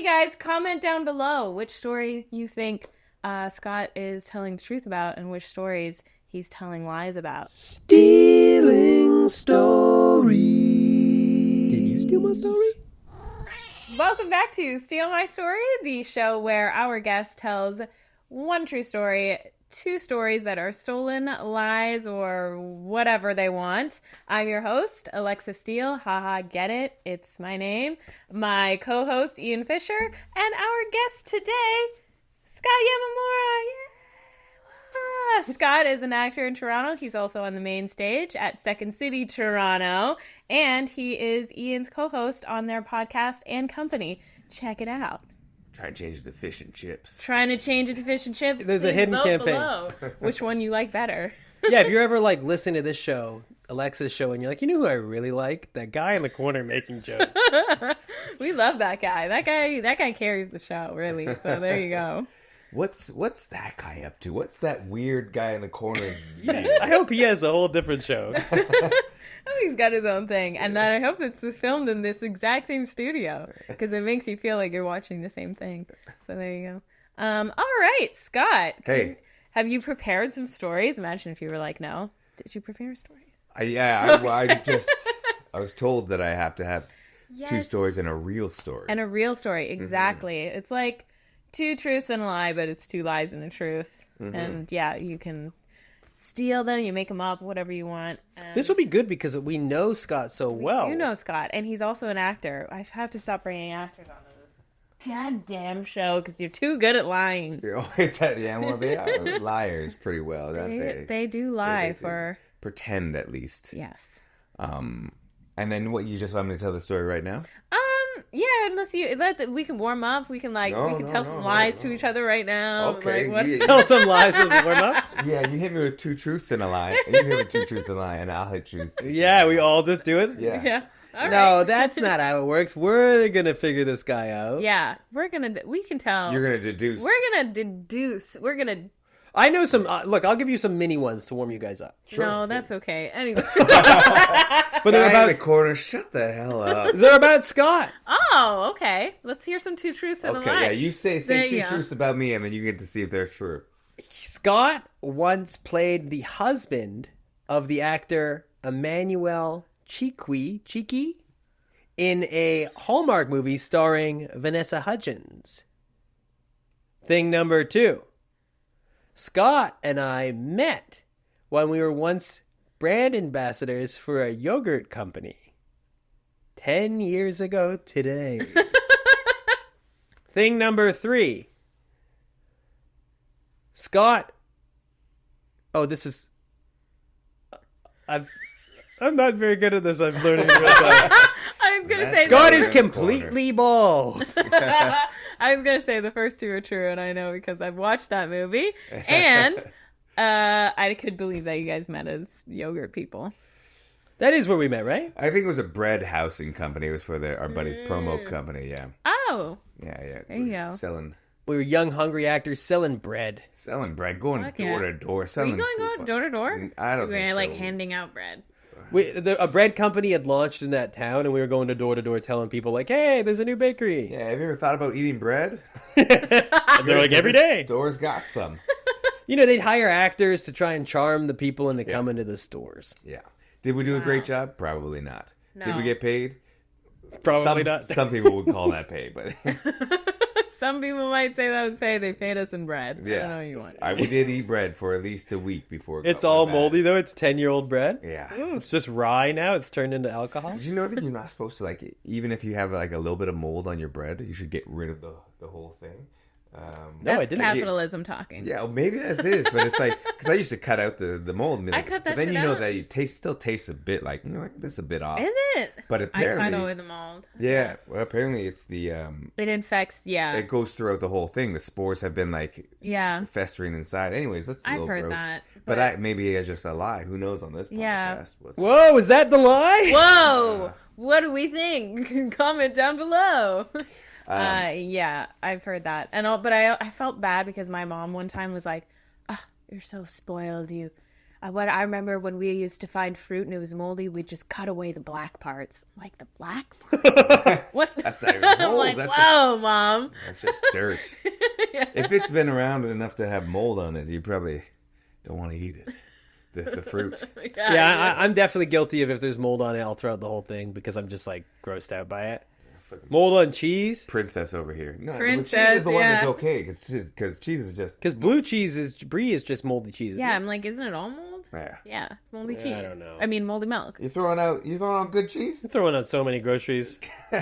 guys, comment down below which story you think Scott is telling the truth about and which stories he's telling lies about. Stealing Story. Did you steal my story? Welcome back to Steele My Story, the show where our guest tells one true story, two stories that are stolen, lies, or whatever they want. I'm your host, Alexa Steele. Haha, get it? It's my name. My co-host, Ian Fisher, and our guest today, Scott Yamamura. Yeah. Scott is an actor in Toronto. He's also on the main stage at Second City, Toronto. And he is Ian's co-host on their podcast and company. Check it out. Trying to change it to fish and chips. Trying to change it to fish and chips. There's a Please hidden vote campaign. below which one you like better. Yeah, if you're ever like listening to this show, Alexa's show, and you're like, you know who I really like? That guy in the corner making jokes. We love that guy. That guy carries the show, really. So there you go. What's that guy up to? What's that weird guy in the corner? I hope he has a whole different show. Oh, he's got his own thing. And then I hope it's filmed in this exact same studio because it makes you feel like you're watching the same thing. So there you go. All right, Scott. Hey. Have you prepared some stories? Imagine if you were like, no. Did you prepare stories? I was told that I have to have two stories and a real story. And a real story, exactly. Mm-hmm. It's like two truths and a lie, but it's two lies and a truth. Mm-hmm. And yeah, you can steal them, you make them up, whatever you want. And this will be good because we know Scott so well. We do know Scott, and he's also an actor. I have to stop bringing actors onto this goddamn show because you're too good at lying. You always have, well, they are liars pretty well, don't they? They do lie they pretend at least. Yes. And then what, you just want me to tell the story right now? Yeah, unless we can warm up. We can tell some lies to each other right now. Okay. Tell some lies as warm-ups? Yeah, you hit me with two truths and a lie. And you hit me with two truths and a lie, and I'll hit you. Yeah, we all just do it? Yeah. All no, right. that's not how it works. We're going to figure this guy out. Yeah, we can tell. You're going to deduce. We're going to... I know some... look, I'll give you some mini ones to warm you guys up. Sure. No, that's okay. Anyway. But they're about in the corner. Shut the hell up. They're about Scott. Oh, okay. Let's hear some two truths and a lie. Okay, yeah, you say two truths about me, and then you get to see if they're true. Scott once played the husband of the actor Emmanuel Cheeky in a Hallmark movie starring Vanessa Hudgens. Thing number 2. Scott and I met when we were once brand ambassadors for a yogurt company. 10 years ago today. Thing number 3. Scott. Oh, this is... I'm not very good at this. I'm learning real time. I was going to say... Scott is completely bald. I was going to say the first two are true, and I know because I've watched that movie. And I could believe that you guys met as yogurt people. That is where we met, right? I think it was a bread housing company. It was for our buddy's promo company, yeah. Oh. Yeah. There you go. We were young, hungry actors selling bread. Selling bread, going door to door. Were you going door to door? I don't think so. Like handing out bread. A bread company had launched in that town, and we were going door to door telling people, like, hey, there's a new bakery. Yeah, have you ever thought about eating bread? And they're like, every day. Store's got some. They'd hire actors to try and charm the people into come into the stores. Yeah. Did we do a great job? Probably not. No. Did we get paid? Probably not. Some people would call that pay, but... Some people might say that was pay. They paid us in bread. Yeah. I don't know what you want. We did eat bread for at least a week before It's all moldy, though. It's 10-year-old bread. Yeah. Ooh, it's just rye now. It's turned into alcohol. Did you know that you're not supposed to, even if you have, a little bit of mold on your bread, you should get rid of the whole thing? No, I That's didn't. capitalism talking. Yeah, well, maybe that's it. But it's because I used to cut out the mold. And be like, I cut that but then shit you know out. that it still tastes a bit like, this is a bit off. Is it? But apparently... I cut away the mold. Yeah, well, apparently it's the... It infects, It goes throughout the whole thing. The spores have been, festering inside. Anyways, that's a I've little heard gross. that. But maybe it's just a lie. Who knows on this podcast? Yeah. Whoa, is that the lie? Whoa! What do we think? Comment down below. Yeah, I've heard that. But I felt bad because my mom one time was like, "Oh, you're so spoiled. What I remember when we used to find fruit and it was moldy, we'd just cut away the black parts. Like, the black parts? What? That's not even mold. I'm like, That's whoa, Mom. That's just dirt. If it's been around enough to have mold on it, you probably don't want to eat it. The fruit. Yeah, I'm definitely guilty of if there's mold on it, I'll throw out the whole thing because I'm just like grossed out by it. Mold on cheese? Princess over here. No, Princess, cheese is the one that's okay because cheese is just... Because brie is just moldy cheese. Yeah, I'm like, isn't it all mold? Yeah. Yeah, it's moldy cheese. I don't know. I mean, moldy milk. You throwing out good cheese? I'm throwing out so many groceries.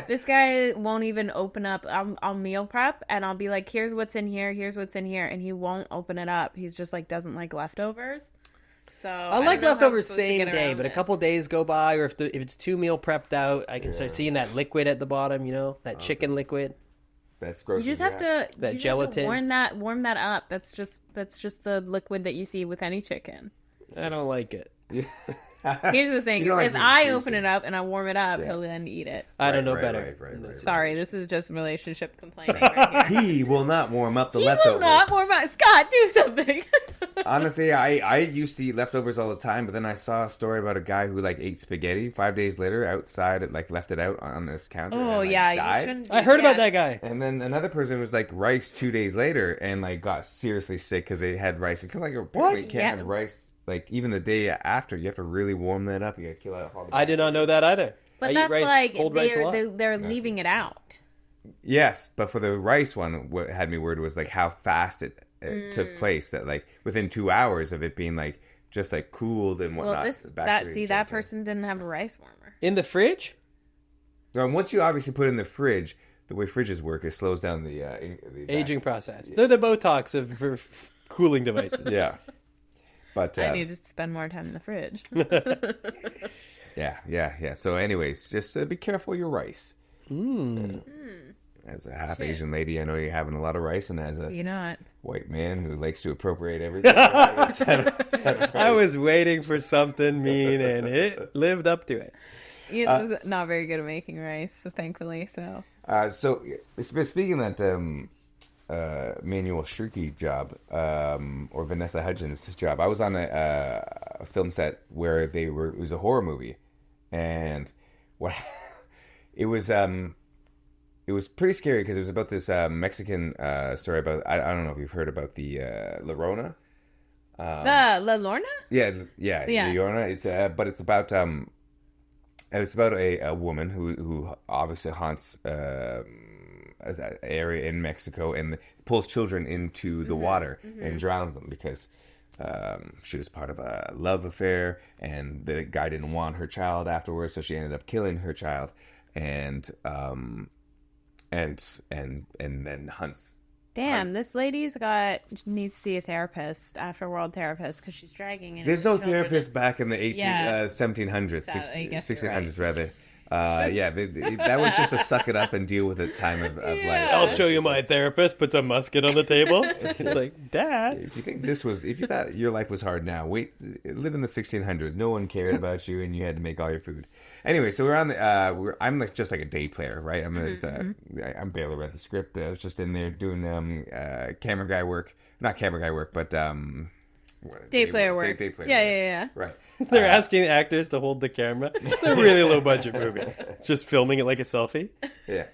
This guy won't even open up. I'll meal prep and I'll be like, here's what's in here, here's what's in here, and he won't open it up. He's just like, doesn't like leftovers. So I like leftovers same day, but this. a couple days go by, or if it's too meal prepped out, I can start seeing that liquid at the bottom, that chicken liquid. That's gross. You just have to gelatin. Warm that up. That's just the liquid that you see with any chicken. I don't like it. Here's the thing: if I open it up and I warm it up, he'll then eat it. I don't know better. Right. Sorry, this is just relationship complaining right here. He will not warm up the He leftovers. will not warm up. Scott, do something. Honestly, I used to eat leftovers all the time, but then I saw a story about a guy who ate spaghetti 5 days later outside, left it out on this counter. Oh, and, yeah, died. you shouldn't. I heard about that guy. And then another person was rice 2 days later and got seriously sick because they had rice. Because apparently you can't have rice even the day after. You have to really warm that up. You got to kill out all the. I did not know that either. But I eat rice, cold rice a lot. they're leaving it out. Yes, but for the rice one, what had me worried was how fast it took place. That within 2 hours of it being just cooled and whatnot. Well, that person didn't have a rice warmer In the fridge? Now, once you obviously put it in the fridge, the way fridges work, it slows down the aging process. They're the Botox for cooling devices. Yeah. But I need to spend more time in the fridge. Yeah. So, anyways, just be careful your rice. As a half Asian lady, I know you're having a lot of rice, and as a white man who likes to appropriate everything, I was waiting for something mean, and it lived up to it. He's not very good at making rice, so thankfully. So speaking of that. Manuel Shrieky job, or Vanessa Hudgens' job. I was on a film set where it was a horror movie, and it was pretty scary because it was about this Mexican story about I don't know if you've heard about the La Llorona. La Llorona? Yeah, La Llorona. But it's about a woman who obviously haunts an area in Mexico and pulls children into the water and drowns them because she was part of a love affair and the guy didn't want her child afterwards, so she ended up killing her child and then hunts. Damn, this lady's needs to see a therapist, after-world therapist, because she's dragging in. There's no therapist back in the 1700s, 1600s rather. That was just a suck it up and deal with it time of life. I'll show you my therapist. Puts a musket on the table. It's like, Dad. If you thought your life was hard now, live in the 1600s. No one cared about you, and you had to make all your food. Anyway, so we're on the. I'm just like a day player, right? I'm barely read the script. I was just in there doing camera guy work, not camera guy work, but day player work. Day player. Yeah. Right. They're asking actors to hold the camera. It's a really low budget movie. It's just filming it like a selfie. Yeah.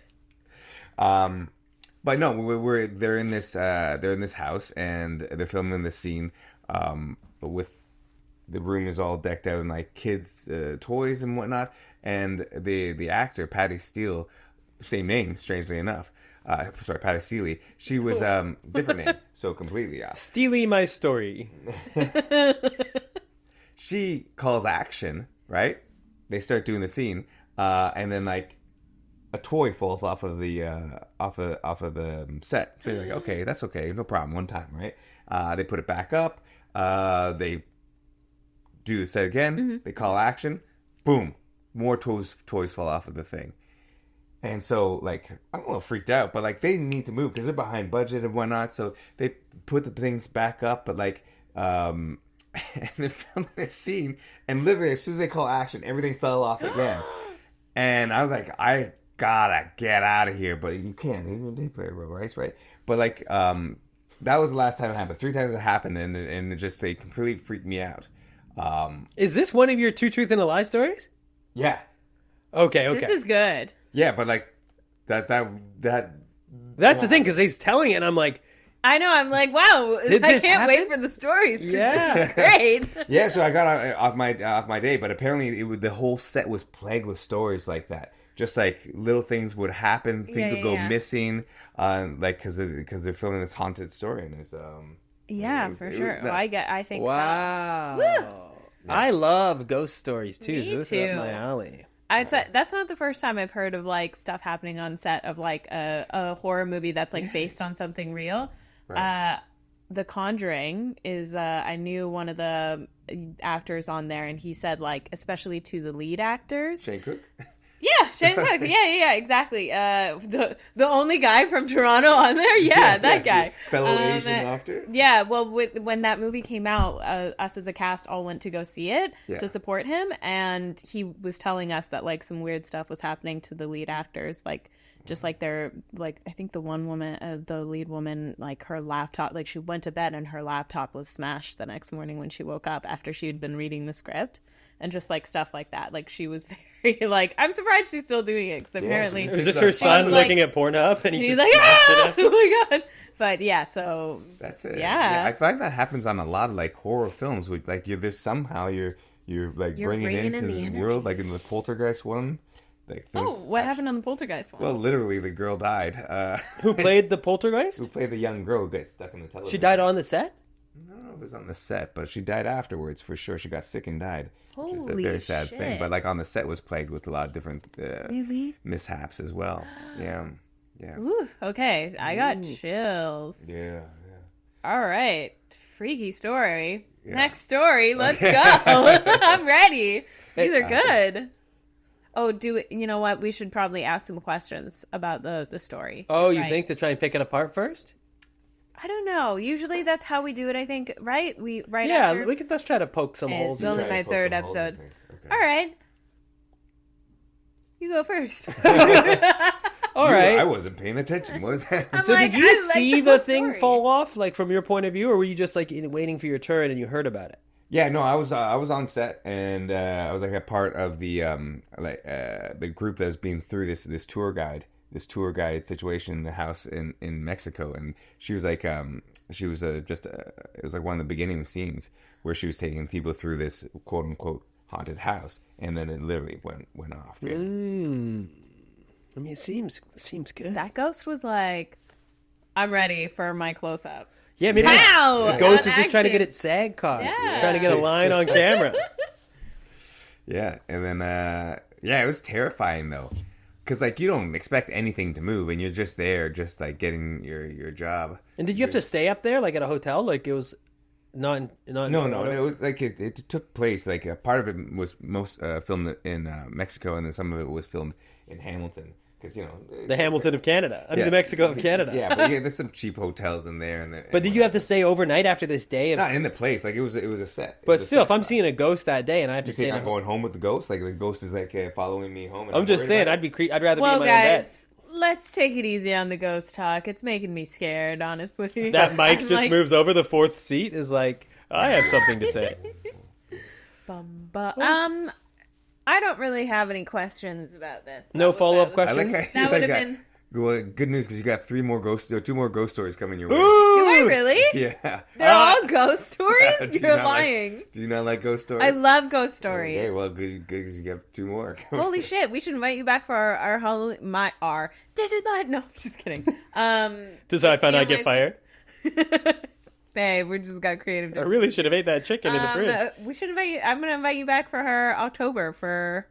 But no, they're in this house and they're filming this scene, but with the room is all decked out in kids' toys and whatnot, and the actor Patty Steele, same name, strangely enough. Patty Seeley. She was different name, so completely off. Steely My Story. She calls action, right? They start doing the scene, and then a toy falls off of the off of the set. So you're like, okay, that's okay, no problem. One time, right? They put it back up. They do the set again. They call action. Boom, more toys fall off of the thing. And so, I'm a little freaked out, but they need to move because they're behind budget and whatnot. So they put the things back up, but and they filmed this scene, and literally as soon as they call action, everything fell off again. And I was like, I gotta get out of here, but you can't. Even they play real rice, right? But that was the last time it happened. 3 times it happened, and it just completely freaked me out. Is this one of your 2 truth and a lie stories? Yeah. Okay. This is good. Yeah, but like that. That's the thing, because he's telling it, and I'm like, I know. I'm like, wow. Did I this can't wait happen? for the stories. Yeah. This is great. Yeah, so I got off my day, but apparently the whole set was plagued with stories like that. Just like little things would happen, things would go missing, like because they're filming this haunted story, and it's Yeah, for sure. Well, I think wow. so. I love ghost stories too. Me so this too. is up my alley. I'd say that's not the first time I've heard of like stuff happening on set of like a horror movie that's like based on something real. Right. The Conjuring is I knew one of the actors on there, and he said like especially to the lead actors. Shane Cook. Yeah, Shane Cook. Yeah, exactly. The only guy from Toronto on there. Yeah, that guy. Fellow Asian actor. Yeah, well, when that movie came out, us as a cast all went to go see it to support him, and he was telling us that like some weird stuff was happening to the lead actors, like just like they're like I think the one woman, the lead woman, like her laptop, like she went to bed and her laptop was smashed the next morning when she woke up after she had been reading the script. And just like stuff like that. Like she was very like, I'm surprised she's still doing it because apparently Is this her son looking at Pornhub and he's just like, smashed it ah! up? Oh my god! But yeah, so That's it. Yeah. I find that happens on a lot of like horror films. With like you're like bringing it into in the world, like in the Poltergeist one. Like what happened on the Poltergeist one? Well, literally, the girl died. Who played the poltergeist? Who played the young girl who got stuck in the television? She died on the set? I don't know if it was on the set, but she died afterwards for sure. She got sick and died. Which is a Holy very sad shit. thing. But like on the set was plagued with a lot of different Really? mishaps as well. Yeah. Ooh, okay, I got chills. Yeah. All right, freaky story. Next story, let's go. I'm ready. These are good. Oh, you know what? We should probably ask some questions about the story. Oh, you right? think to try and pick it apart first? I don't know. Usually that's how we do it, I think, right? Yeah, after... let's try to poke some holes. It's only my third episode. Okay. All right. You go first. All right. I wasn't paying attention. What was that? I'm So like, did you I like see the the thing story. fall off, like from your point of view, or were you just like waiting for your turn and you heard about it? Yeah, no, I was on set, and I was like a part of the group that's been through this tour guide situation in the house in Mexico, and she was like it was like one of the beginning scenes where she was taking people through this quote unquote haunted house, and then it literally went off. Yeah. I mean, it seems good. That ghost was like, I'm ready for my close up. Yeah, maybe Pow! the ghost On was just trying to action. get its SAG card. Yeah. Trying to get a line on camera. Yeah, and then it was terrifying though, because like you don't expect anything to move, and you're just there, just like getting your job. And did you have to stay up there, like at a hotel? Like it was not No, it was like it took place. Like a part of it was most filmed in Mexico, and then some of it was filmed in Hamilton. Because the Hamilton of Canada. I mean, the Mexico of Canada. Yeah, but there's some cheap hotels in there. But did you have to stay overnight after this day? Not in the place. Like it was a set. But still, if I'm seeing a ghost that day and I have to You stay, think I'm going home with the ghost? Like the ghost is like following me home. And I'm just saying, I'd rather Well, be in my own bed. guys, let's take it easy on the ghost talk. It's making me scared, honestly. That mic I'm just like, moves over the fourth seat. Is like, I have something to say. I don't really have any questions about this. No follow-up I questions. like That would have been. Well, good news because you got two more ghost stories coming your way. Do I really? Yeah. They're all ghost stories? Do you You're not lying. Do you not like ghost stories? I love ghost stories. Okay, well, good because you got two more. Holy shit! We should invite you back for our Halloween. This is my. No, just kidding. This is how I found out I get fired. Hey, we just got creative. I really should have ate that chicken in the fridge. We should invite you. I'm gonna invite you back for October for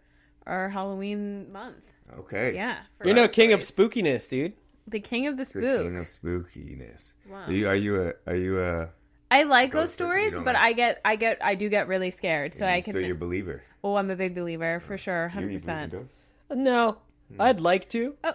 our Halloween month. Okay. Yeah, You're no king of spookiness, dude. the king of the The spook. king of spookiness. Wow. Are you a I like Ghost ghost person you stories, don't but like? I do get really scared. So I can. So you're a believer. Oh, I'm a big believer for sure, You believe in 100%. ghosts? No, I'd like to. Oh.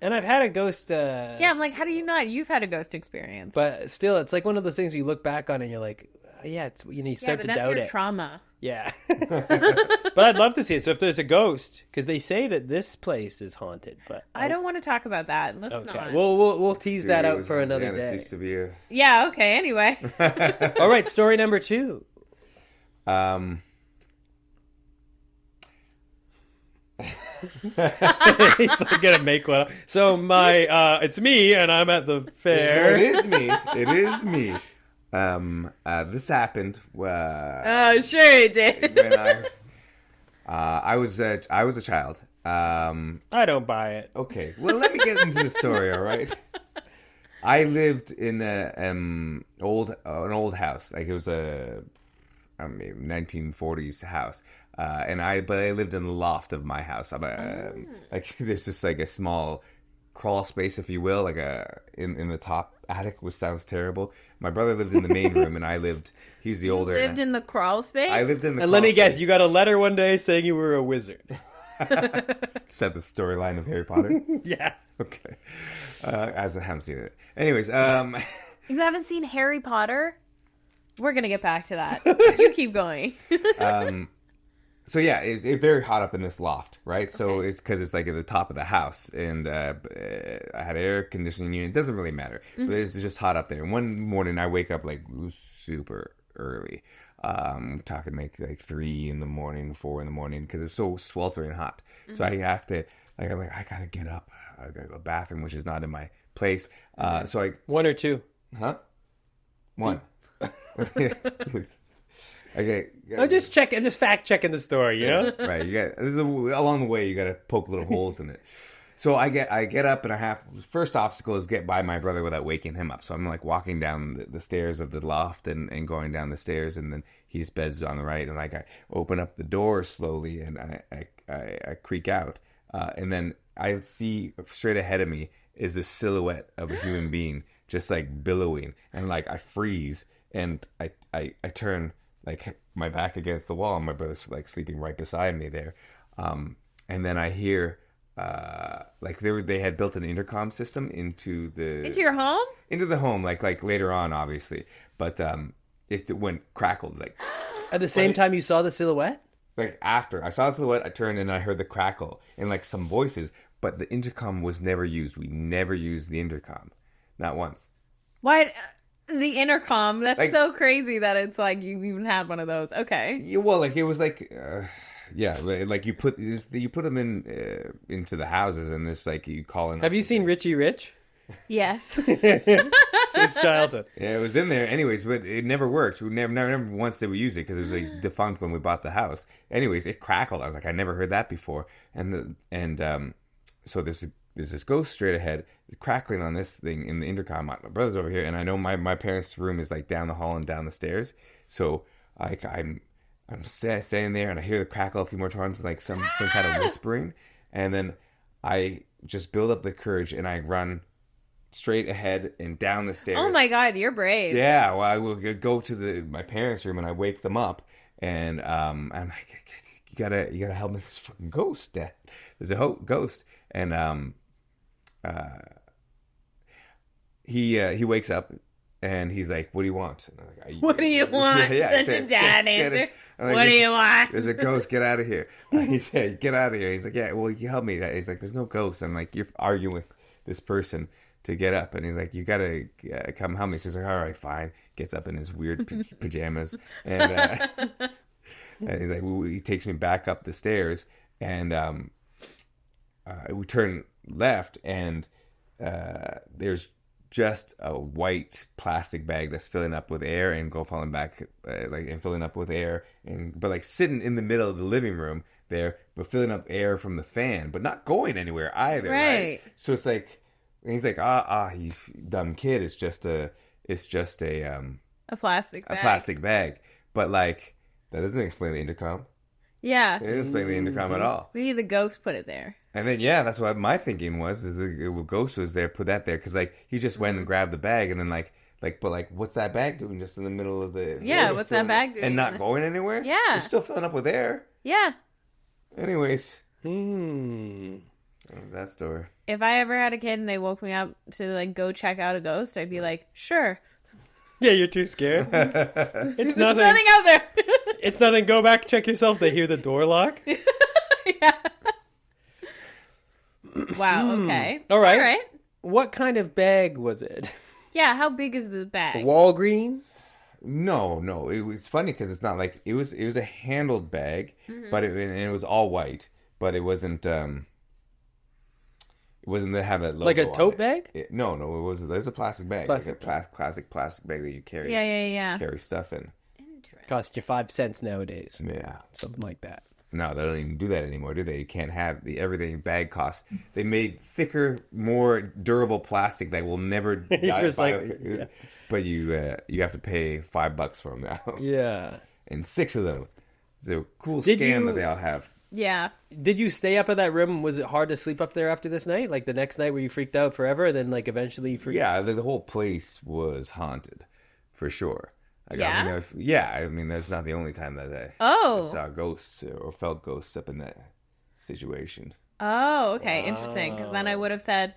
And I've had a ghost. Yeah, I'm like, how do you not? You've had a ghost experience. But still, it's like one of those things you look back on and you're like, yeah, it's you start but to that's doubt your it. trauma. Yeah. But I'd love to see it. So if there's a ghost, because they say that this place is haunted, but I don't want to talk about that. Let's Okay, not. we'll tease that out for another This day. used to be a... Yeah. Okay. Anyway. All right, story number 2. He's like gonna make one up. So it's me, and I'm at the fair. It is me. It is me. This happened. Oh, sure it did. When I was a child. I don't buy it. Okay, well, let me get into the story. All right. I lived in an old house. Like it was a 1940s house. But I lived in the loft of my house. Like there's just like a small crawl space, if you will, like in the top attic, which sounds terrible. My brother lived in the main room, and he's the older. Lived in the crawl space? I lived in the And crawl let me guess, space. you got a letter one day saying you were a wizard. Said the storyline of Harry Potter. Yeah. Okay. As I haven't seen it. Anyways, You haven't seen Harry Potter? We're going to get back to that. You keep going. So yeah, it's very hot up in this loft, right? So Okay. it's because it's like at the top of the house, and I had an air conditioning unit. It doesn't really matter, but it's just hot up there. And one morning I wake up like super early, talking like 3 in the morning, 4 in the morning, because it's so sweltering hot. So I have to I'm like, I gotta get up. I gotta go to the bathroom, which is not in my place. So I 1 or 2. huh? One. Okay. I'm just fact checking the story, you know? Right. Along the way, you got to poke little holes in it. So I get up, and first obstacle is get by my brother without waking him up. So I'm like walking down the stairs of the loft and going down the stairs, and then his bed's on the right, and like I open up the door slowly, and I creak out, and then I see straight ahead of me is the silhouette of a human being just like billowing, and like I freeze, and I turn like my back against the wall, and my brother's like sleeping right beside me there, and then I hear like they had built an intercom system into your home? into the home, like later on, obviously, but it went crackled like At the same time you saw the silhouette? like after I saw the silhouette, I turned and I heard the crackle and like some voices, but the intercom was never used. We never used the intercom, not once. Why? The intercom. That's Like- so crazy that it's like you even had one of those. Okay. Yeah, well, like it was like, yeah, like you put them into the houses, and it's like you call in. Have you seen Richie Rich? Yes. It's his childhood. Yeah, it was in there. Anyways, but it never worked. We never once did we use it because it was like defunct when we bought the house. Anyways, it crackled. I was like, I never heard that before. So there's this ghost straight ahead, crackling on this thing in the intercom. My brother's over here, and I know my parents' room is like down the hall and down the stairs. So I'm standing there, and I hear the crackle a few more times, like some kind of whispering, and then I just build up the courage and I run straight ahead and down the stairs. Oh my God, you're brave. Yeah, well, I will go to my parents' room and I wake them up, and I'm like, you gotta help me with this fucking ghost, Dad. There's a ghost, and he wakes up and he's like, "What do you want?" And I'm like, What do you want? Such a dad answer. Like, What do you want? There's a ghost. Get out of here. He said, "Get out of here." He's like, "Yeah, well, you help me." He's like, "There's no ghost." I'm like, "You're arguing with this person to get up," and he's like, "You gotta come help me." So he's like, "All right, fine." Gets up in his weird pajamas, and he's like, he takes me back up the stairs, and we turn left, and there's just a white plastic bag that's filling up with air and falling back, and filling up with air, but like sitting in the middle of the living room there, but filling up air from the fan, but not going anywhere either. Right. So it's like, and he's like, you dumb kid. It's just a plastic bag. A plastic bag. But like, that doesn't explain the intercom. Yeah. It doesn't explain the intercom at all. Maybe the ghost put it there. And then, yeah, that's what my thinking was, is the ghost was there, put that there. Because, like, he just went and grabbed the bag, and then, but what's that bag doing just in the middle of the... Yeah, what's that bag doing? And not going anywhere? Yeah. It's still filling up with air. Yeah. Anyways. That was that story. If I ever had a kid and they woke me up to, like, go check out a ghost, I'd be like, sure. Yeah, you're too scared. It's nothing. There's nothing out there. It's nothing. Go back, check yourself. They hear the door lock. Yeah. Wow, okay. All right. All right. What kind of bag was it? Yeah, how big is this bag? Walgreens? No. It was funny because it's not like it was a handled bag, but it was all white, but it wasn't. It wasn't to have a logo Like a on tote it. bag? No, it was. There's a plastic bag, Plastic. like a classic plastic bag that you carry. Yeah. Carry stuff in. Interesting. Cost you 5 cents nowadays. Yeah. Something like that. No, they don't even do that anymore, do they? You can't have the everything bag costs. They made thicker, more durable plastic that will never die. Yeah. But you have to pay $5 for them now, Yeah. and 6 of them. It's a cool Did scam you- that they all have. Yeah. Did you stay up in that room? Was it hard to sleep up there after this night? Like the next night where you freaked out forever and then like eventually you freaked Yeah, the whole place was haunted, for sure. Like, Yeah? I mean, that's not the only time that I Oh. saw ghosts or felt ghosts up in that situation. Oh, okay. Interesting. Because then I would have said,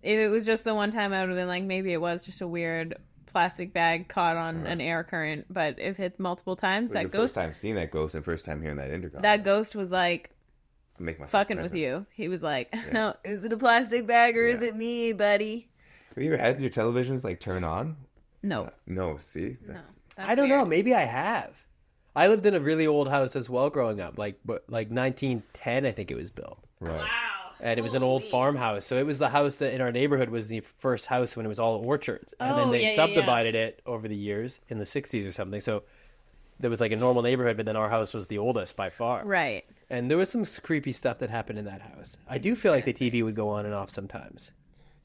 if it was just the one time, I would have been like, maybe it was just a weird plastic bag caught on an air current. But if it multiple times, It was that your first ghost, time seeing that ghost and first time hearing that intercom. that ghost was like Make myself fucking present. with you. He was like, no, is it a plastic bag or is Yeah. it me, buddy? Have you ever had your televisions like turn on? No. No, see? No. That's, That's I don't know. weird. Maybe I have. I lived in a really old house as well growing up, like 1910, I think it was built, right. Wow. and it was an old farmhouse. So it was the house that in our neighborhood was the first house when it was all orchards, and then Oh, they yeah, yeah, subdivided it over the years in the 60s or something. So there was like a normal neighborhood, but then our house was the oldest by far. Right. And there was some creepy stuff that happened in that house. I do feel like the TV would go on and off sometimes.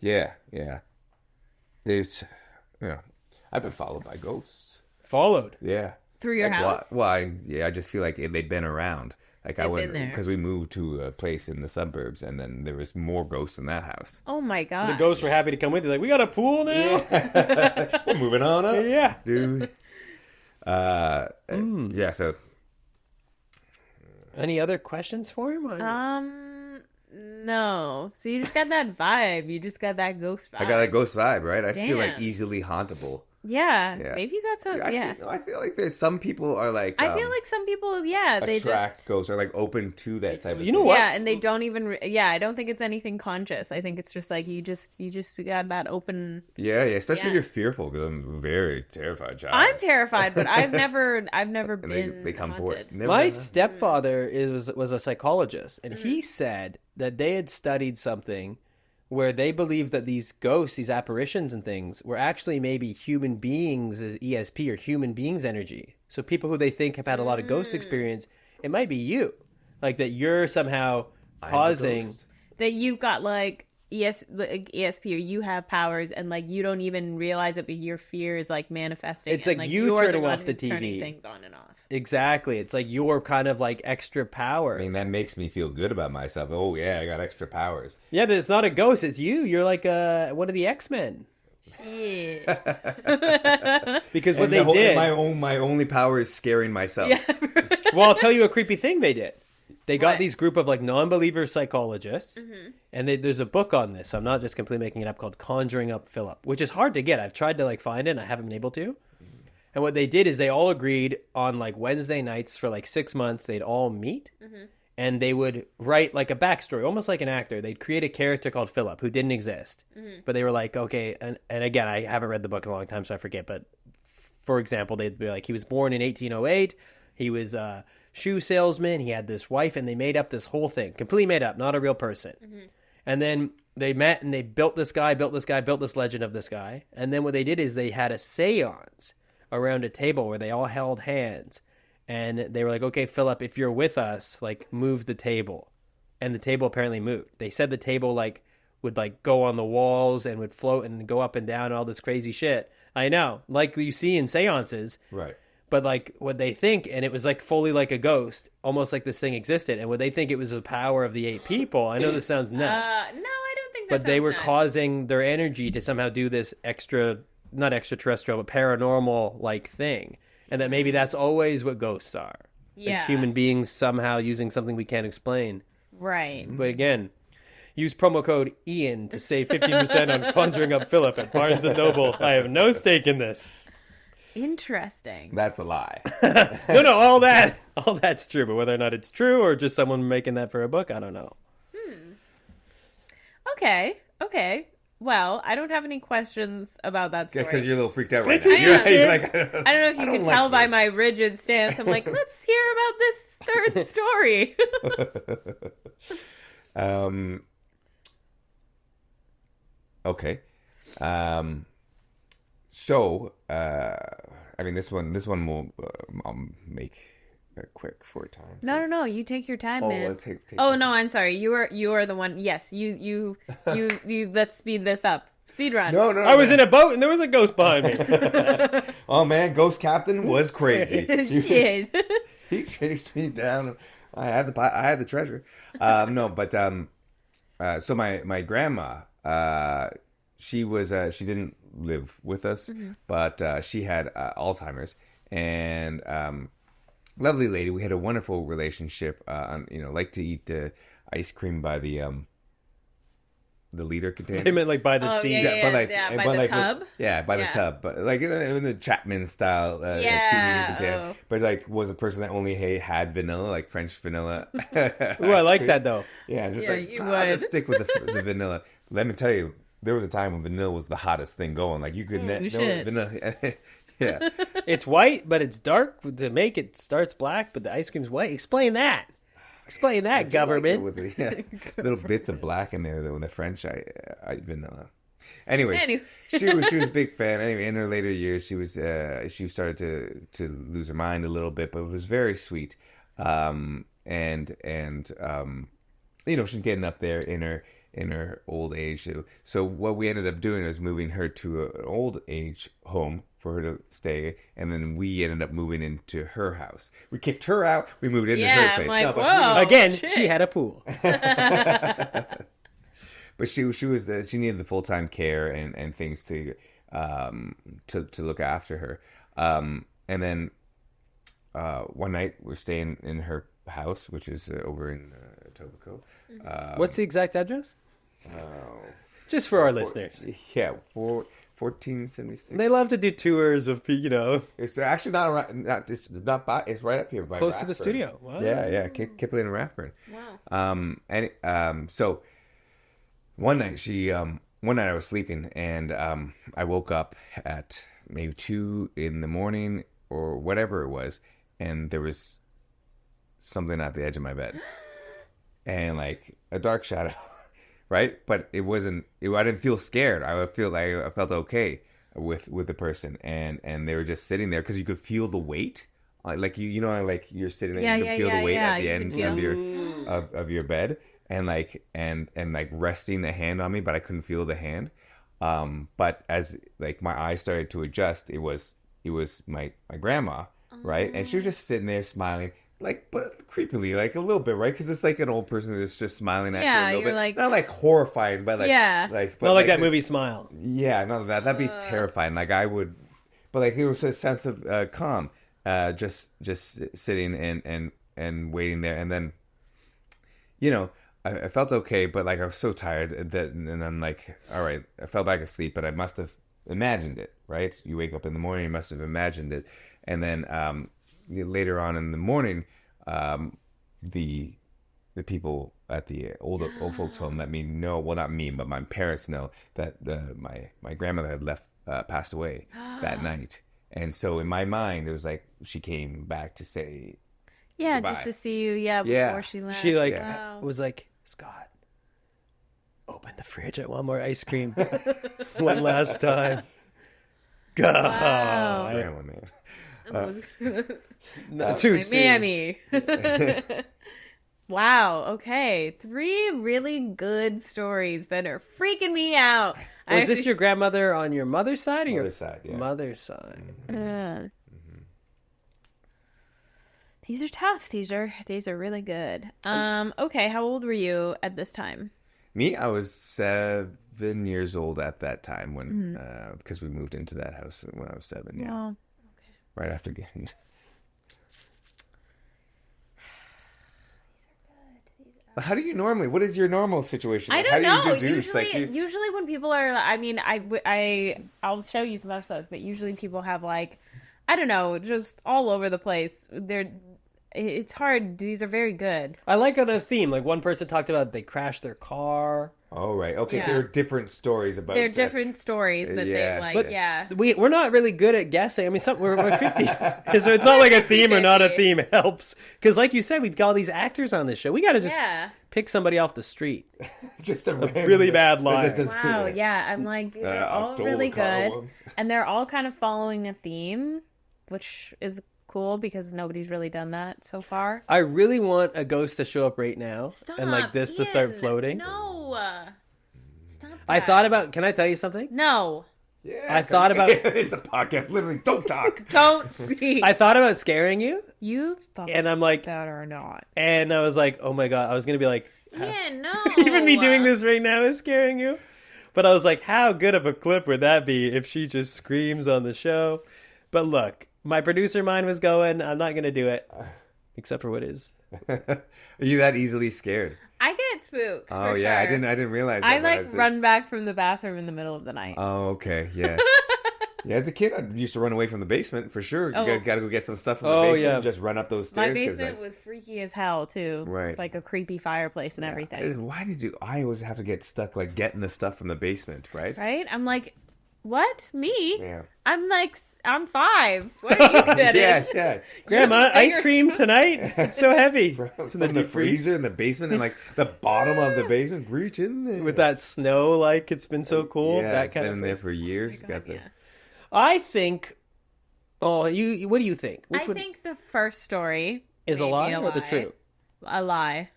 Yeah. There's, I've been followed by ghosts. Followed. Yeah. Through your house? Well, I just feel like they've been around. Like I They've went been there. because we moved to a place in the suburbs, and then there was more ghosts in that house. Oh my god. The ghosts were happy to come with you. Like, we got a pool now? We're moving on up, Yeah. dude. Yeah. So Any other questions for him? No. So you just got that vibe. You just got that ghost vibe. I got that ghost vibe, right? I feel like Damn. easily hauntable. Yeah. Yeah. Maybe you got some. Yeah. I feel like there's some people are like. I feel like some people, they attract just. ghosts, are like open to that type of. You know thing. what? Yeah, and they don't even. I don't think it's anything conscious. I think it's just like you just got that open. Yeah. Especially Yeah. if you're fearful, because I'm a very terrified child. I'm terrified, but I've never and been. they come for it. haunted. Never My been- stepfather was a psychologist, and Mm-hmm. he said that they had studied something where they believed that these ghosts, these apparitions and things, were actually maybe human beings as ESP or human beings energy. So people who they think have had a lot of ghost experience, it might be you, like that you're somehow I'm a causing. ghost. That you've got like ESP or you have powers and like you don't even realize it, but your fear is like manifesting. It's and, like you you're turning one off the who's turning TV. things on and off. Exactly, it's like your kind of like extra power. I mean, that makes me feel good about myself. Oh yeah, I got extra powers. Yeah, but it's not a ghost; it's you. You're like one of the X-Men. Shit. Because what And they the whole- did. my only power is scaring myself. Well, I'll tell you a creepy thing they did. They got What? these group of like non-believer psychologists, and there's a book on this. So I'm not just completely making it up, called "Conjuring Up Philip," which is hard to get. I've tried to like find it, and I haven't been able to. And what they did is they all agreed on like Wednesday nights for like 6 months. They'd all meet, and they would write like a backstory, almost like an actor. They'd create a character called Philip who didn't exist, but they were like, okay. And again, I haven't read the book in a long time, so I forget. But for example, they'd be like, he was born in 1808. He was a shoe salesman. He had this wife, and they made up this whole thing, completely made up, not a real person. And then they met and they built this legend of this guy. And then what they did is they had a seance around a table where they all held hands. And they were like, okay, Philip, if you're with us, like move the table. And the table apparently moved. They said the table like would like go on the walls and would float and go up and down and all this crazy shit. I know, like you see in seances. Right. But like what they think, and it was like fully like a ghost, almost like this thing existed. And what they think it was the power of the 8 people. I know this sounds nuts, No, I don't think that but they sounds were nuts. causing their energy to somehow do this not extraterrestrial, but paranormal like thing. And that maybe that's always what ghosts are. Yeah. As human beings somehow using something we can't explain. Right. But again, use promo code Ian to save 15% on Conjuring Up Philip at Barnes & Noble. I have no stake in this. Interesting. That's a lie. No, all that's true, but whether or not it's true or just someone making that for a book, I don't know. Okay. Well, I don't have any questions about that story. Because you're a little freaked out right I now. am. You're like, I don't know if you can like tell by this. my rigid stance. I'm like, let's hear about this third story. Okay. So, I mean, this one will I'll make it quick 4 times. No. You take your time, man. let's take Oh no, I'm sorry. You are the one. Yes, you. Let's speed this up. Speed run. No, I was in a boat and there was a ghost behind me. Oh man, Ghost Captain was crazy. Shit. He chased me down. I had the treasure. So my grandma, she didn't live with us, but she had Alzheimer's, and lovely lady. We had a wonderful relationship. Liked to eat ice cream by the liter container. I meant like by the sea. Yeah, by the tub. By the tub, but like in the Chapman style 2-liter container. But like was a person that only had vanilla, like French vanilla. Ooh, I like that though. Yeah, just I'll just stick with the vanilla. Let me tell you, there was a time when vanilla was the hottest thing going. Like you could vanilla. Yeah, It's white, but it's dark to make it starts black, but the ice cream's white. Explain that. Explain that, government. Like little bits of black in there, though. In the French, I vanilla. Anyway. she was a big fan. Anyway, in her later years, she started to lose her mind a little bit, but it was very sweet. She's getting up there in her old age. So what we ended up doing was moving her to an old age home for her to stay, and then we ended up moving into her house. We kicked her out. We moved into her place. I'm like, whoa, Again, shit. she had a pool. But she needed the full-time care and things to look after her. And then one night we're staying in her house, which is over in Etobicoke. What's the exact address? Just for our listeners. Yeah, 1476. They love to do tours of, It's actually it's right up here by close to the Rathburn. studio. Wow. Yeah, Kipling and Rathburn. Wow. So one night I was sleeping and I woke up at maybe 2 a.m. or whatever it was, and there was something at the edge of my bed, and like a dark shadow. Right, but it wasn't. I didn't feel scared. I felt okay with the person, and they were just sitting there because you could feel the weight, like you're sitting there, you can feel the weight at the end of your bed, and resting a hand on me, but I couldn't feel the hand. But as like my eyes started to adjust, it was my grandma, right, and she was just sitting there smiling. But creepily, like a little bit, right? Because it's like an old person that's just smiling at you a little bit. Like, not like horrified, but but not like that movie Smile. Yeah, none of that. That'd be terrifying. Like I would, but like there was a sense of calm, just sitting and waiting there, and then, I felt okay, but like I was so tired and I'm like, all right, I fell back asleep, but I must have imagined it, right? You wake up in the morning, you must have imagined it, and then later on in the morning, the people at the old folks home let me know. Well, not me, but my parents know that my grandmother had passed away that night, and so in my mind it was like she came back to say, goodbye. Just to see you, before she left. She was like, Scott, open the fridge. I want more ice cream. One last time. Go. Wow. Grandma, man. Not too soon. Mammy. Wow. Okay. 3 really good stories that are freaking me out. Was this your grandmother on your mother's side or Mother's side, yeah. mother's side? These are tough. These are really good. Okay. How old were you at this time? Me, I was 7 years old at that time when because we moved into that house when I was 7. Yeah. Wow. Right after getting. How do you normally? What is your normal situation? I don't How do know. you deduce? Usually when people are, I'll show you some episodes, but usually people have like, I don't know, just all over the place. it's hard. These are very good. I like on a theme. Like one person talked about they crashed their car. Oh, right. Okay, Yeah. so there are different stories about They're different stories that Yeah, they like. but- Yeah. We're not really good at guessing. I mean, we're 50. So it's not like a theme or not a 50-50. theme helps. Because like you said, we've got all these actors on this show. We got to just Yeah. pick somebody off the street. just a random, really bad line. that just doesn't- Wow. Yeah. I'm like, these are I all stole really a car good, once. and they're all kind of following a theme, which is cool because nobody's really done that so far. I really want a ghost to show up right now Stop, and like this to start Ian. floating. No. Stop. I that. thought about. Can I tell you something? No. Yeah, I thought about- it's a podcast. Literally, don't talk. Don't speak. I thought about scaring you, You fucking and I'm like, better not. and I was like, oh my god, I was gonna be like, Yeah, no. even me doing this right now is scaring you. But I was like, how good of a clip would that be if she just screams on the show? But look, my producer mind was going, I'm not going to do it. Except for what is. Are you that easily scared? I get spooked. Oh for yeah, sure. I didn't realize. I that when like was just- run back from the bathroom in the middle of the night. Oh okay, yeah. Yeah, as a kid, I used to run away from the basement for sure. Oh. You got to go get some stuff from the Oh, basement yeah. and just run up those My stairs. 'cause, basement like, was freaky as hell too. Right. Like a creepy fireplace and everything. Why did you? I always have to get stuck like getting the stuff from the basement, right? Right? I'm like, what? Me? Yeah. I'm like, I'm 5. What are you getting? Yeah. Grandma, Bigger ice cream tonight? It's so heavy. It's in the From the deep freeze. freezer in the basement and like the bottom of the basement. Reach in there With that snow, like, it's been so cool. Yeah, that it's kind been of in there freeze. for years. Oh my Got God, the yeah. I think... Oh, what do you think? I think the first story is a may be lie or the truth? A lie.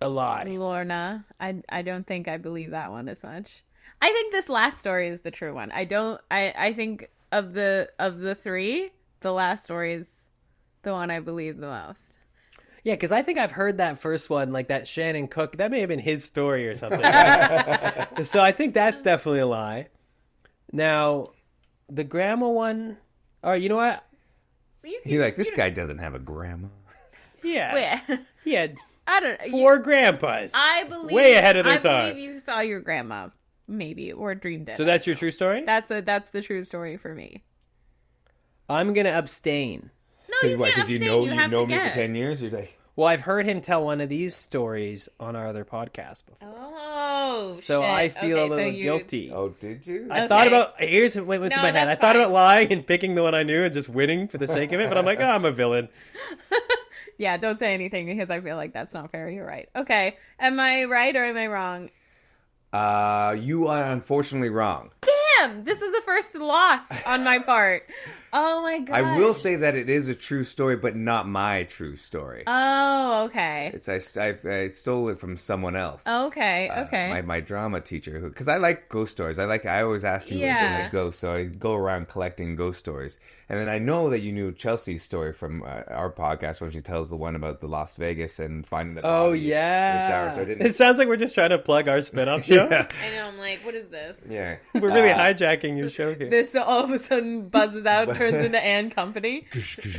A lie. Lorna. I don't think I believe that one as much. I think this last story is the true one. I think of the 3, the last story is the one I believe the most. Yeah, because I think I've heard that first one, like that Shannon Cook. That may have been his story or something. So I think that's definitely a lie. Now, the grandma one... All right, you know what? You're like, this guy doesn't have a grandma. Yeah. Wait, He had I don't know. 4 grandpas. I believe Way ahead of their I time. believe you saw your grandma, maybe, or dreamed it. So that's your true story? That's the true story for me. I'm going to abstain. No, you Why? can't Because abstain. you have know to me guess. for 10 years. You're like, Well, I've heard him tell one of these stories on our other podcast before. Oh, So shit. I feel Okay, a so little you- guilty. oh, did you? I thought Okay. about... Here's what went No, to my head. I that's thought fine. about lying and picking the one I knew and just winning for the sake of it. But I'm like, oh, I'm a villain. Yeah, don't say anything because I feel like that's not fair. You're right. Okay, am I right or am I wrong? You are unfortunately wrong. Damn, this is the first loss on my part. Oh my god. I will say that it is a true story, but not my true story. Oh, okay. It's I stole it from someone else. Okay, okay. My drama teacher, because I like ghost stories. I always ask people if they Yeah. like ghosts, so I go around collecting ghost stories. And then I know that you knew Chelsea's story from our podcast when she tells the one about the Las Vegas and finding the Oh, body in the yeah. shower. So I didn't. It sounds like we're just trying to plug our spin-off show. Yeah. I know, I'm like, what is this? Yeah. We're really hijacking your show here. This all of a sudden buzzes out, turns into Ann Company.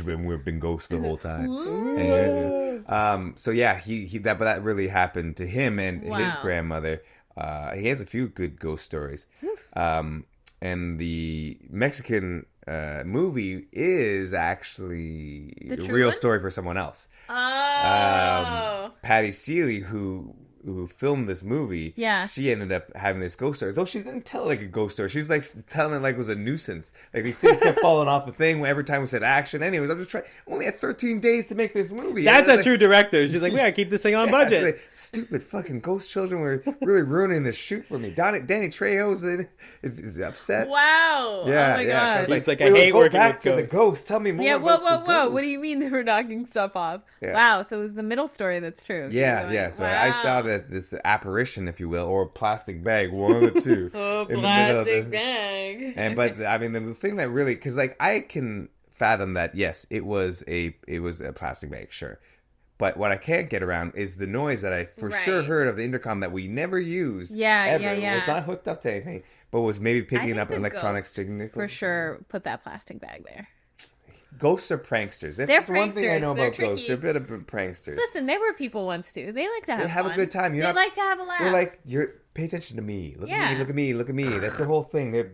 We've been ghosts the whole time. So yeah, but that really happened to him and his Wow. grandmother. He has a few good ghost stories. And the Mexican movie is actually The a true real one? story for someone else. Oh. Patty Seeley, who filmed this movie, Yeah. she ended up having this ghost story. Though she didn't tell it like a ghost story. She was like telling it like it was a nuisance. Like these things kept falling off the thing every time we said action. Anyways, I'm just trying. I only had 13 days to make this movie. That's And I a was true like, director. She's like, we gotta keep this thing on yeah, budget. it's like, stupid fucking ghost children were really ruining this shoot for me. Danny Trejo's is upset. Wow. Yeah, Oh my yeah. god. So He's like, I "Wait, hate go working back with to the ghosts." ghost. Tell me more. Yeah, whoa, about whoa, the whoa. What do ghosts." you mean they were knocking stuff off? Yeah. Wow, so it was the middle story that's true. Keep Yeah, going. yeah. So Wow. I saw that this apparition, if you will, or plastic bag, one of the two. Oh, in the middle of plastic the- bag. And but I mean the thing that really, because like I can fathom that yes, it was a plastic bag, sure. But what I can't get around is the noise that I for sure Right. heard of the intercom that we never used. Yeah, ever. yeah, yeah. It was not hooked up to anything, but was maybe I picking think up the electronic ghosts signals. For sure, put that plastic bag there. Ghosts are pranksters. That's They're one thing I pranksters. know They're about ghosts. They're tricky. a bit of pranksters. Listen, they were people once too. They like to have They have a fun. good time. You're They not- like to have a laugh. They're like, pay attention to me. Look Yeah. at me, look at me, look at me. That's their whole thing. They're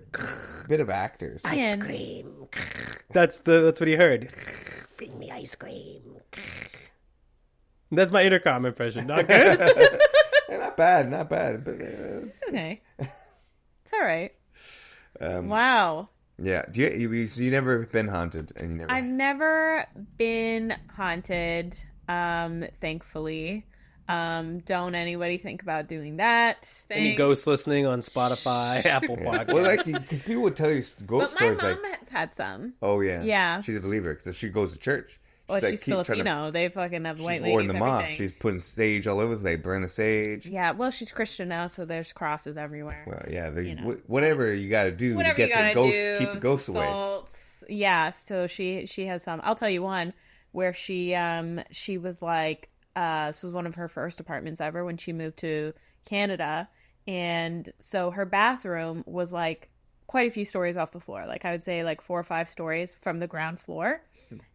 a bit of actors. Ian, That's what he heard. Bring me ice cream. That's my intercom impression. Not good? Not bad, not bad. But, It's okay. It's all right. um, Wow. Yeah. You never been haunted, and you never. I've never been haunted, thankfully. Don't anybody think about doing that. Any ghosts listening on Spotify, Apple Podcasts? Well, like, because people would tell you ghost But my stories mom like, has had some. oh yeah, Yeah. she's a believer because she goes to church. Well, like, she's keep trying to- Filipino. They fucking have white She's ladies, warding them off. everything. She's putting sage all over the place, burn the sage. Yeah, well, she's Christian now, so there's crosses everywhere. Well, yeah, Whatever you got to do to Whatever get you the gotta ghosts, do, keep the ghosts away. salts. Yeah, so she has some. I'll tell you one where she was like, this was one of her first apartments ever when she moved to Canada, and so her bathroom was like quite a few stories off the floor. Like I would say like 4 or 5 stories from the ground floor.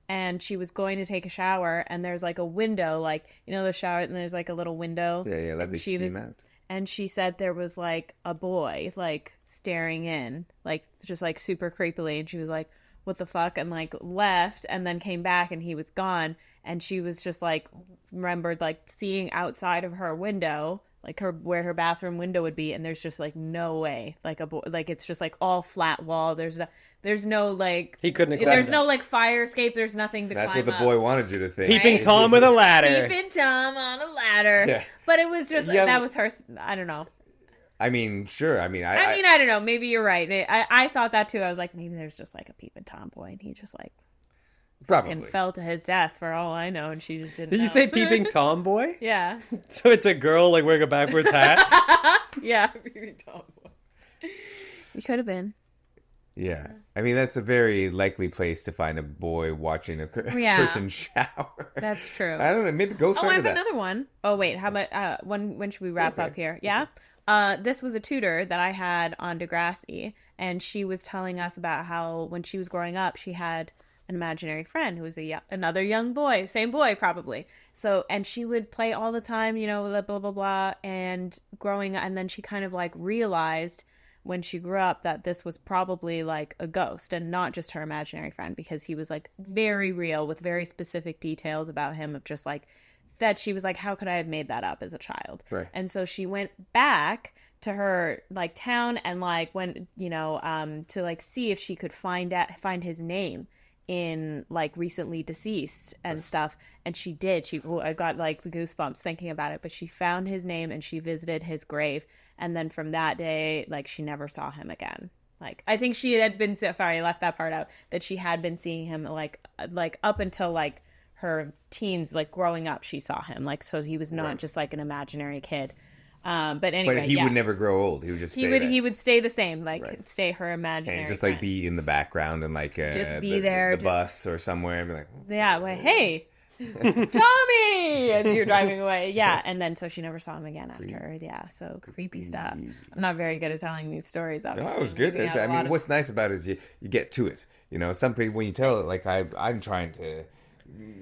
And she was going to take a shower, and there's like a window, like, you know, the shower, and there's like a little window. Yeah, let the steam out. And she said there was like a boy, like, staring in, like, just like super creepily. And she was like, what the fuck? And like left, and then came back, and he was gone. And she was just like, remembered like seeing outside of her window, like where her bathroom window would be, and there's just like no way, like like it's just like all flat wall. There's no like He couldn't have there's climbed no like fire escape. There's nothing to That's climb what the up. boy wanted you to think. Peeping Right? Tom with a ladder. Peeping Tom on a ladder. Yeah. But it was just Yeah. that was her. I don't know. I mean, sure. I mean, I don't know. Maybe you're right. I thought that too. I was like, maybe there's just like a peeping Tom boy, and he just like probably. and fell to his death for all I know, and she just didn't. Did you know. say peeping tomboy? Yeah. So it's a girl like wearing a backwards hat? Yeah, peeping Tom boy. You could have been. Yeah. I mean, that's a very likely place to find a boy watching a Yeah. person shower. That's true. I don't know. Maybe ghosts Oh, I are have that. another one. Oh wait, how about when should we wrap Okay. up here? Yeah. This was a tutor that I had on Degrassi, and she was telling us about how when she was growing up, she had an imaginary friend who was another young boy, same boy probably. So, and she would play all the time, you know, blah blah blah, and growing, and then she kind of like realized when she grew up that this was probably like a ghost and not just her imaginary friend, because he was like very real with very specific details about him of just like that she was like, how could I have made that up as a child? Right. And so she went back to her like town and like went, you know, to like see if she could find his name in like recently deceased and stuff. And she did. I got like the goosebumps thinking about it, but she found his name and she visited his grave. And then from that day, like she never saw him again. Like, I think she had been, sorry, I left that part out, that she had been seeing him like up until like her teens, like growing up, she saw him. Like, so he was not just like an imaginary kid. But anyway, But he would never grow old. He would just stay there. he would stay the same, like stay her imaginary And just like friend. be in the background and like Just be there, the just- bus or somewhere and be like, Yeah, well, hey, Tommy, as you're driving away. Yeah, and then so she never saw him again after. Yeah, so creepy stuff. I'm not very good at telling these stories, no, obviously. it was good. We had a I lot mean, of- what's nice about it is you get to it. You know, some people, when you tell it, like I'm trying to.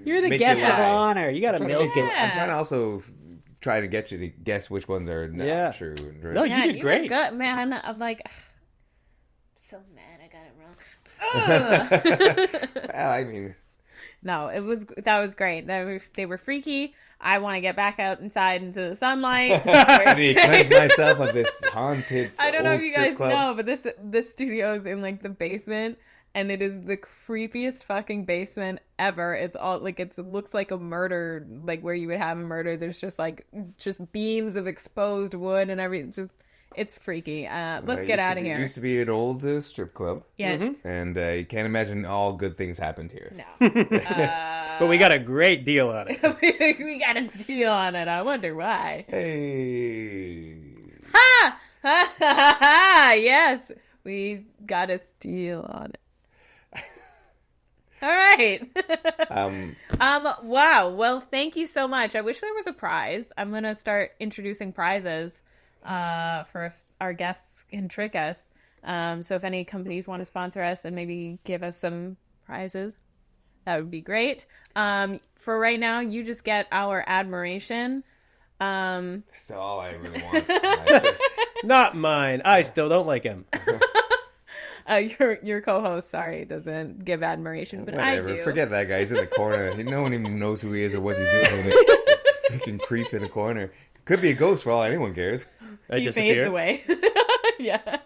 You're the Make guest it of lie. honor. You got to milk it. I'm trying to also try to get you to guess which ones are not Yeah. true. No, you did were great. good, man. I'm like, so mad I got it wrong. Ugh. Well, I mean, No, that was great. They were freaky. I want to get back out inside into the sunlight. I need to cleanse myself of this haunted. I don't know old if you strip guys club. know, but this studio is in like the basement, and it is the creepiest fucking basement ever. It's all like it looks like a murder, like where you would have a murder. There's just beams of exposed wood and everything. It's freaky. Let's get out of It here. used to be an old strip club. Yes. And you can't imagine all good things happened here. No. But we got a great deal on it. We got a steal on it. I wonder why. Hey. Ha! Ha ha ha ha! Yes, we got a steal on it. All right. Wow. Well, thank you so much. I wish there was a prize. I'm gonna start introducing prizes for if our guests can trick us. So if any companies want to sponsor us and maybe give us some prizes, that would be great. For right now, you just get our admiration. That's all I really want. I just- Not mine. I still don't like him. Your co-host, sorry, doesn't give admiration, but Whatever. I do. Forget that guy. He's in the corner. No one even knows who he is or what he's doing with it. freaking creep in the corner. Could be a ghost for all anyone cares. I He disappear. fades away. Yeah.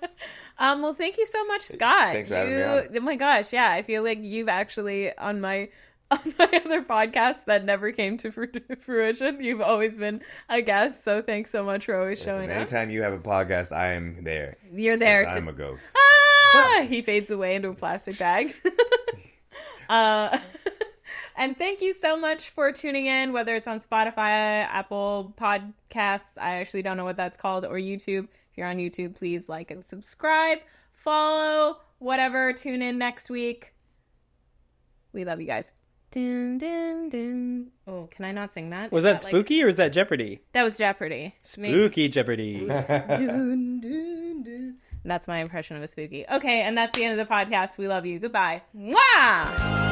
Well, thank you so much, Scott. Thanks for having me on. Oh my gosh, yeah. I feel like you've actually on my other podcast that never came to fruition. You've always been a guest, so thanks so much for always showing up. Anytime you have a podcast, I am there. You're there. 'Cause I'm a ghost. He fades away into a plastic bag. And thank you so much for tuning in, whether it's on Spotify, Apple Podcasts, I actually don't know what that's called, or YouTube. If you're on YouTube, please like and subscribe, follow, whatever. Tune in next week. We love you guys. Dun, dun, dun. Oh, can I not sing that? Was Is that spooky or was that Jeopardy? That was Jeopardy. Spooky Jeopardy. Dun, dun, dun. That's my impression of a spooky. Okay, and that's the end of the podcast. We love you. Goodbye. Mwah!